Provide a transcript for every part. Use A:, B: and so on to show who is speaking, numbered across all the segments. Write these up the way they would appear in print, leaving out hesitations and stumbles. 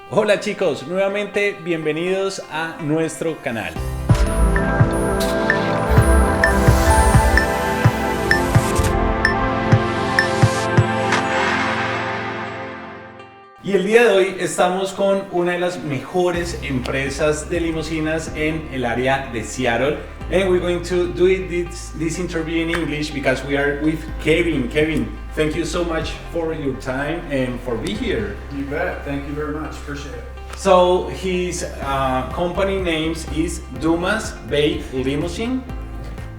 A: Hola chicos, nuevamente bienvenidos a nuestro canal. Y el día de hoy estamos con una de las mejores empresas de limusinas en el área de Seattle. And we're going to do this interview in English because we are with Kevin. Kevin, thank you so much for your time and for being here.
B: You bet. Thank you very much. Appreciate it.
A: So his company name is Dumas Bay Limousine,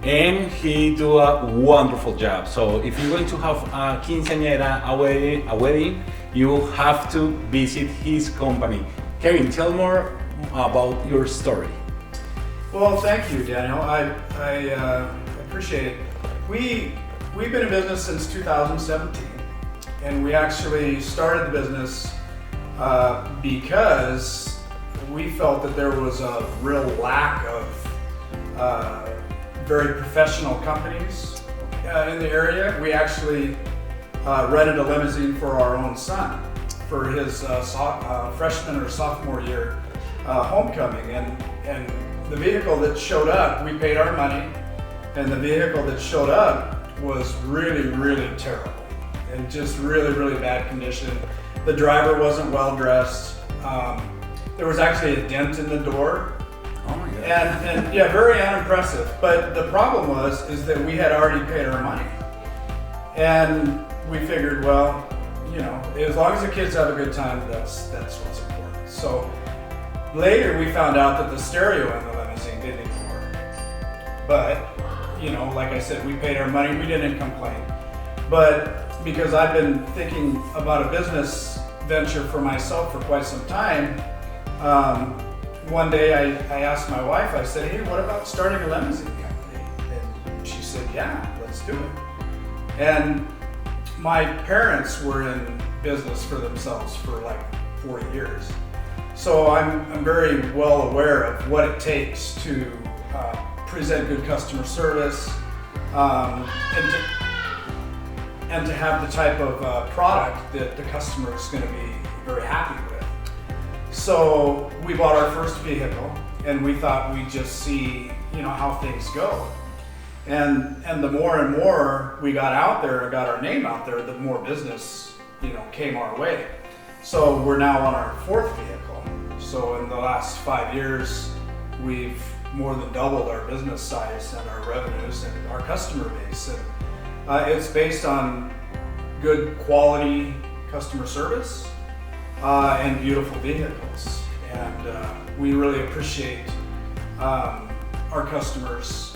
A: and he do a wonderful job. So if you're going to have a quinceañera, a wedding, you have to visit his company. Kevin, tell more about your story.
B: Well, thank you, Daniel. I appreciate it. We've been in business since 2017, and we actually started the business because we felt that there was a real lack of very professional companies in the area. We actually rented a limousine for our own son for his freshman or sophomore year homecoming, and the vehicle that showed up, we paid our money, and the vehicle that showed up was really, really terrible and just really, really bad condition. The driver wasn't well dressed. There was actually a dent in the door.
A: Oh my God.
B: And yeah, very unimpressive. But the problem is that we had already paid our money. And we figured, well, you know, as long as the kids have a good time, that's what's important. So later we found out that the stereo in the limousine didn't even work. But, you know, like I said, we paid our money, we didn't complain. But because I've been thinking about a business venture for myself for quite some time, one day I asked my wife, I said, hey, what about starting a limousine company? And she said, yeah, let's do it. And my parents were in business for themselves for like 40 years. So I'm very well aware of what it takes to present good customer service and to have the type of product that the customer is going to be very happy with. So we bought our first vehicle, and we thought we'd just see, you know, how things go. And the more and more we got out there and got our name out there, the more business, you know, came our way. So we're now on our fourth vehicle. So in the last 5 years, we've more than doubled our business size and our revenues and our customer base. And it's based on good quality customer service and beautiful vehicles. And we really appreciate our customers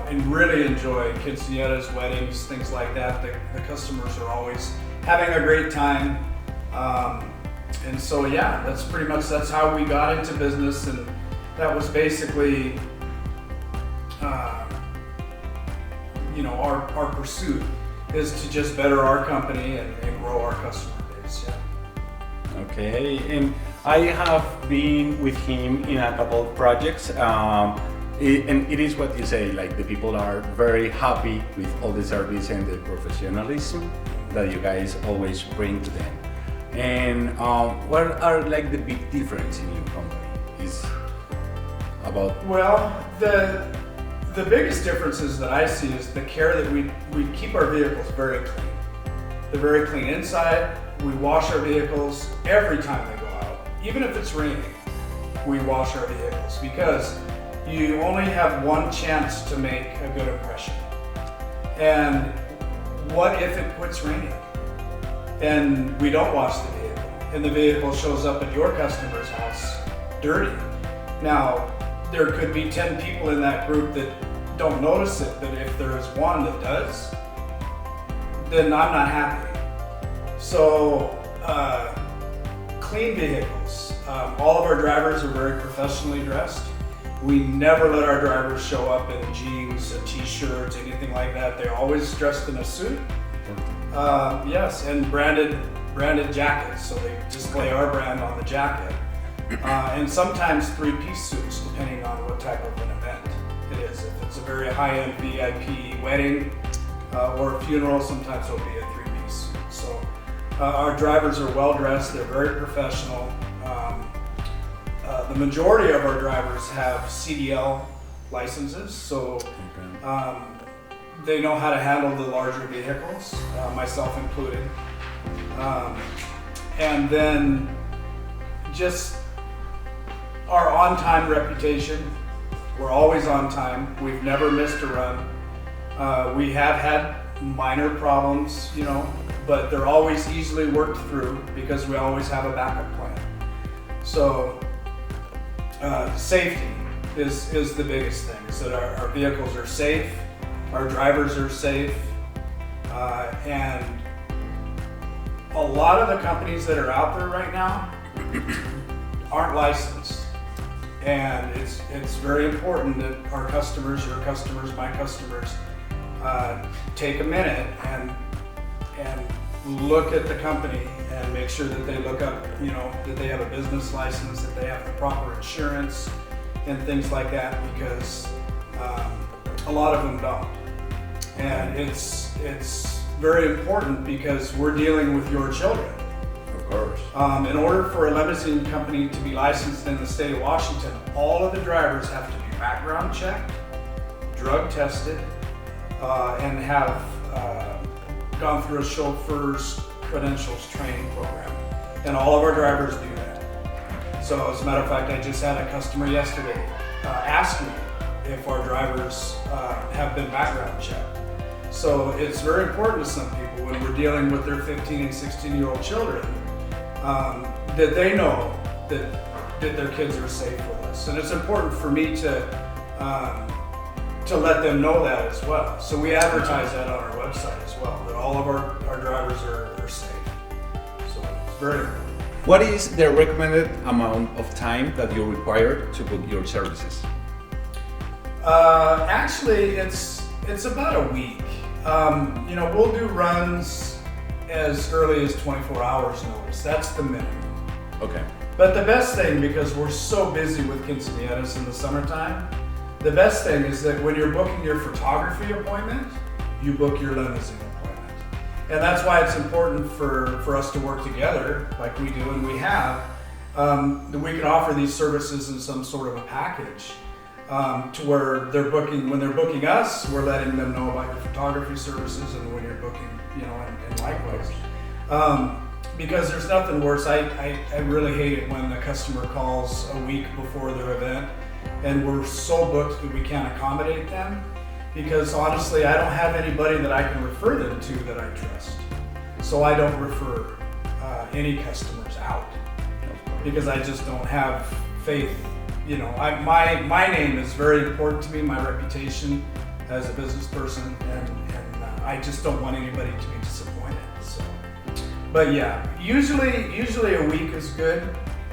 B: and really enjoy quinceañeras, weddings, things like that. The customers are always having a great time. And so yeah, that's how we got into business, and that was basically you know, our pursuit is to just better our company and grow our customer base. Yeah.
A: Okay, and I have been with him in a couple of projects, and it is what you say, like the people are very happy with all the service and the professionalism that you guys always bring to them. And what are like the big difference in your company? Is about the biggest differences that I see is the care that we keep our vehicles very clean. They're very clean inside. We wash our vehicles every time they go out. Even if it's raining, we wash our vehicles because you only have one chance to make a good impression. And what if it quits raining and we don't wash the vehicle and the vehicle shows up at your customer's house dirty? Now, there could be 10 people in that group that don't notice it, but if there is one that does, then I'm not happy. So, clean vehicles. All of our drivers are very professionally dressed. We never let our drivers show up in jeans and t-shirts, anything like that. They're always dressed in a suit. Yes, and branded jackets, so they display our brand on the jacket. And sometimes three-piece suits, depending on what type of an event it is. If it's a very high-end VIP wedding or a funeral, sometimes it'll be a three-piece suit. So our drivers are well-dressed, they're very professional.
B: the majority of our drivers have CDL licenses, so they know how to handle the larger vehicles, myself included. And then just our on-time reputation. We're always on time. We've never missed a run. We have had minor problems, but they're always easily worked through because we always have a backup plan. So safety is the biggest thing, is that our vehicles are safe, our drivers are safe, and a lot of the companies that are out there right now aren't licensed. And it's very important that our customers, your customers, my customers, take a minute and look at the company and make sure that they look up, that they have a business license, that they have the proper insurance and things like that, because a lot of them don't. And it's very important because we're dealing with your children.
C: Of course.
B: In order for a limousine company to be licensed in the state of Washington, all of the drivers have to be background checked, drug tested, and have gone through a chauffeur's credentials training program. And all of our drivers do that. So as a matter of fact, I just had a customer yesterday ask me if our drivers have been background checked. So it's very important to some people when we're dealing with their 15 and 16-year-old children, that they know that their kids are safe with us. And it's important for me to let them know that as well. So we advertise that on our website as well, that all of our drivers are safe. So it's very important.
C: What is the recommended amount of time that you require to book your services?
B: Actually, it's about a week. We'll do runs as early as 24 hours notice. That's the minimum.
C: Okay.
B: But the best thing, because we're so busy with quinceañeras in the summertime, the best thing is that when you're booking your photography appointment, you book your limousine appointment. And that's why it's important for us to work together like we do and we have, that we can offer these services in some sort of a package. To where when they're booking us, we're letting them know about your photography services, and when you're booking, and likewise. Because there's nothing worse. I really hate it when the customer calls a week before their event and we're so booked that we can't accommodate them, because honestly, I don't have anybody that I can refer them to that I trust. So I don't refer any customers out because I just don't have faith. My name is very important to me, my reputation as a business person, and I just don't want anybody to be disappointed. So, but yeah, usually a week is good,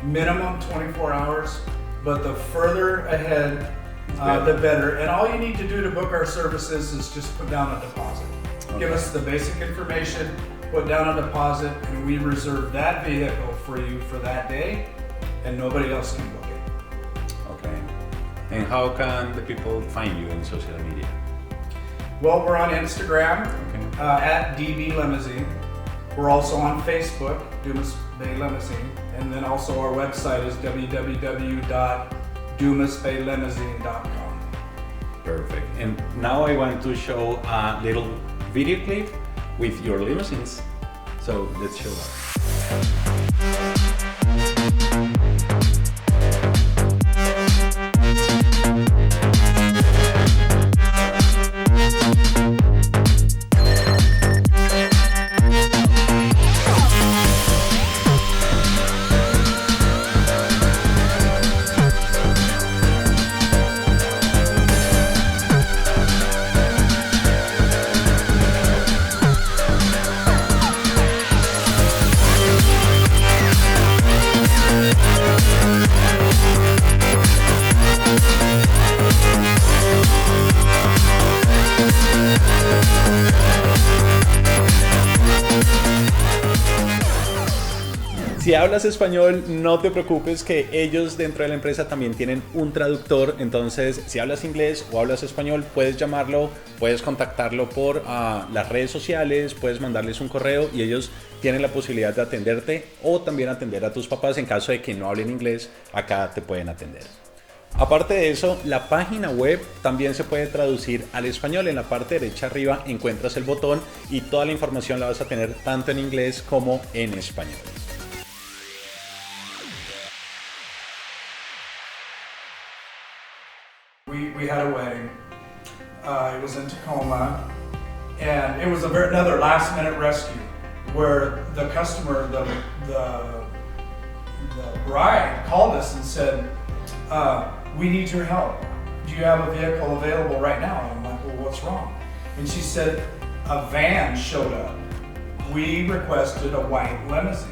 B: minimum 24 hours, but the further ahead, the better. And all you need to do to book our services is just put down a deposit. Okay. Give us the basic information, put down a deposit, and we reserve that vehicle for you for that day, and nobody else can book it.
C: Okay. And how can the people find you in social media?
B: Well, we're on Instagram at DB Limousine. We're also on Facebook, Dumas Bay Limousine, and then also our website is www.dumasbaylimousine.com.
C: Perfect. And now I want to show a little video clip with your limousines. So let's show that. Si hablas español, no te preocupes que ellos dentro de la empresa también tienen un traductor. Entonces, si hablas inglés o hablas español, puedes llamarlo, puedes contactarlo por las redes sociales, puedes mandarles un correo y ellos tienen la posibilidad de atenderte o también atender a tus papás en caso de que no hablen inglés. Acá te pueden atender. Aparte de eso, la página web también se puede traducir al español. En la parte derecha arriba encuentras el botón y toda la información la vas a tener tanto en inglés como en español.
B: We had a wedding. It was in Tacoma, and it was another last-minute rescue where the customer, the bride, called us and said, "We need your help. Do you have a vehicle available right now?" And I'm like, "Well, what's wrong?" And she said, "A van showed up. We requested a white limousine,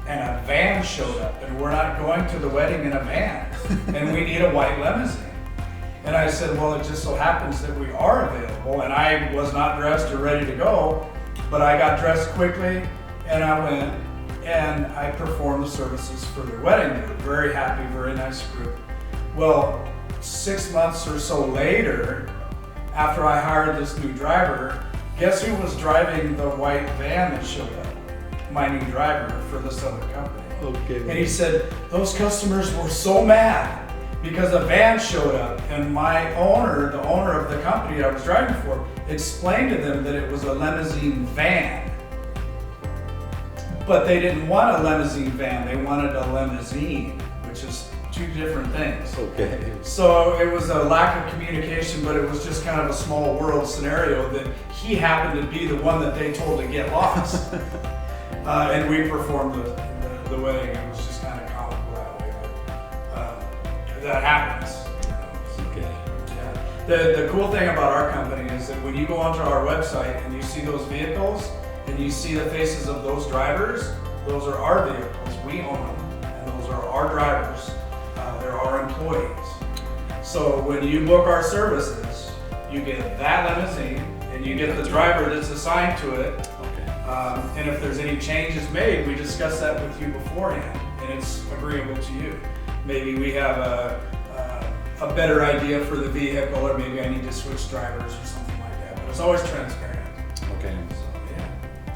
B: and a van showed up, and we're not going to the wedding in a van, and we need a white limousine." And I said, "Well, it just so happens that we are available," and I was not dressed or ready to go, but I got dressed quickly, and I went, and I performed the services for their wedding. They were very happy, very nice group. Well, 6 months or so later, after I hired this new driver, guess who was driving the white van that showed up? My new driver for this other company.
C: Okay.
B: And he said, those customers were so mad because a van showed up, and my owner, the owner of the company I was driving for, explained to them that it was a limousine van. But they didn't want a limousine van, they wanted a limousine, which is two different things.
C: Okay.
B: So it was a lack of communication, but it was just kind of a small world scenario that he happened to be the one that they told to get lost. And we performed the wedding. It was just kind of comical that way, but that happens.
C: Okay.
B: Yeah. The cool thing about our company is that when you go onto our website and you see those vehicles and you see the faces of those drivers, those are our vehicles. We own them, and those are our drivers. They're our employees. So when you book our services, you get that limousine and you get the driver that's assigned to it.
C: Okay.
B: And if there's any changes made, we discuss that with you beforehand, and it's agreeable to you. Maybe we have a better idea for the vehicle, or maybe I need to switch drivers or something like that. But it's always transparent.
C: Okay.
B: So, yeah.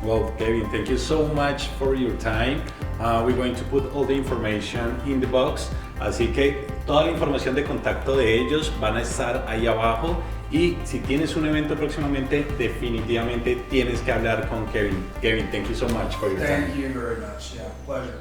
C: Well, Kevin, thank you so much for your time. We're going to put all the information in the box. Así que toda la información de contacto de ellos van a estar ahí abajo. Y si tienes un evento próximamente, definitivamente tienes que hablar con Kevin. Kevin, thank you so much for your time.
B: Thank you very much. Yeah, pleasure.